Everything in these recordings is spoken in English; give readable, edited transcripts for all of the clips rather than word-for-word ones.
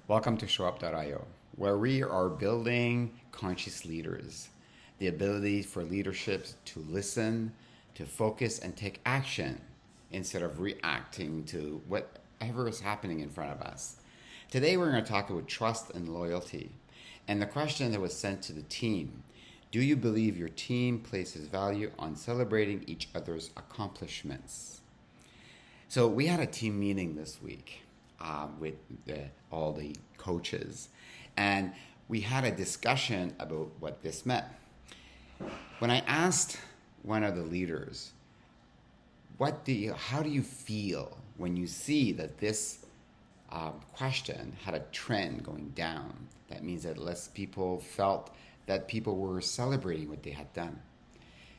Welcome to Showup.io, where we are building conscious leaders. The ability for leaderships to listen, to focus, and take action instead of reacting to whatever is happening in front of us. Today, we're going to talk about trust and loyalty. And the question that was sent to the team: do you believe your team places value on celebrating each other's accomplishments? So, we had a team meeting this week with all the coaches, and we had a discussion about what this meant. When I asked one of the leaders, how do you feel when you see that this question had a trend going down? That means that less people felt that people were celebrating what they had done.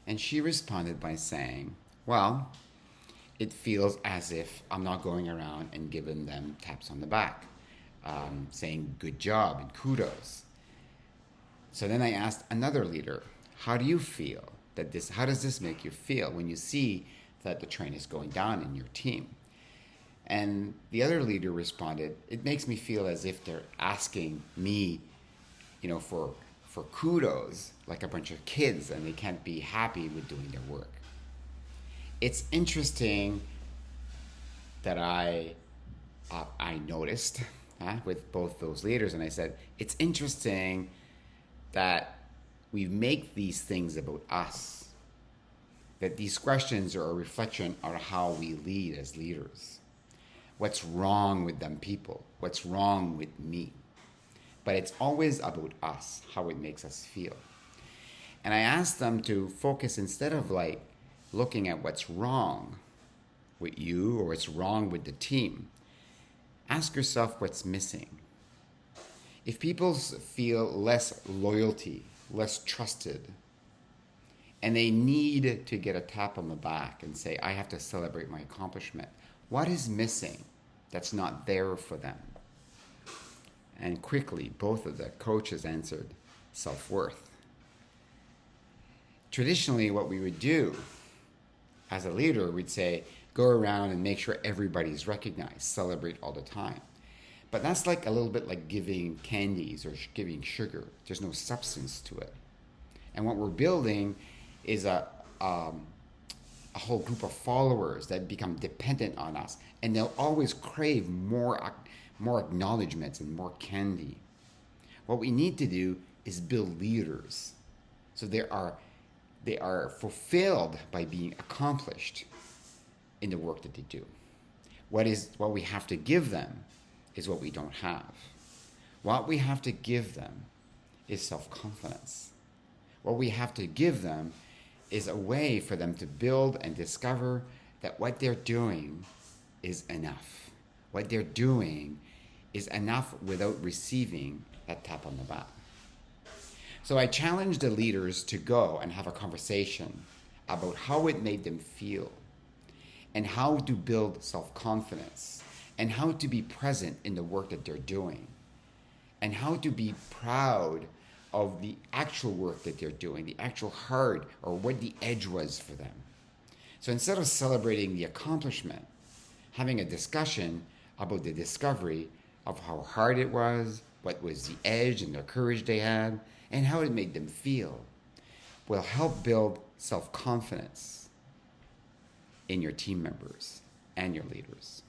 And she responded by saying, well, it feels as if I'm not going around and giving them taps on the back, saying good job and kudos. So then I asked another leader, how do you feel how does this make you feel when you see that the trend is going down in your team? And the other leader responded, it makes me feel as if they're asking me, for kudos, like a bunch of kids, and they can't be happy with doing their work. It's interesting that I noticed with both those leaders, and I said, it's interesting that we make these things about us, that these questions are a reflection of how we lead as leaders. What's wrong with them people? What's wrong with me? But it's always about us, how it makes us feel. And I asked them to focus, instead of looking at what's wrong with you or what's wrong with the team, ask yourself what's missing. If people feel less loyalty, less trusted, and they need to get a tap on the back and say, I have to celebrate my accomplishment, what is missing that's not there for them? And quickly, both of the coaches answered self-worth. Traditionally, what we would do as a leader, we'd say, go around and make sure everybody's recognized, celebrate all the time. But that's a little bit like giving candies or giving sugar. There's no substance to it. And what we're building is a whole group of followers that become dependent on us. And they'll always crave more acknowledgments and more candy. What we need to do is build leaders. So they are fulfilled by being accomplished in the work that they do. What we have to give them is what we don't have. What we have to give them is self-confidence. What we have to give them is a way for them to build and discover that what they're doing is enough. What they're doing is enough without receiving that tap on the back. So I challenged the leaders to go and have a conversation about how it made them feel, and how to build self-confidence, and how to be present in the work that they're doing, and how to be proud of the actual work that they're doing, the actual hard, or what the edge was for them. So instead of celebrating the accomplishment, having a discussion about the discovery of how hard it was, what was the edge and the courage they had, and how it made them feel, will help build self-confidence in your team members and your leaders.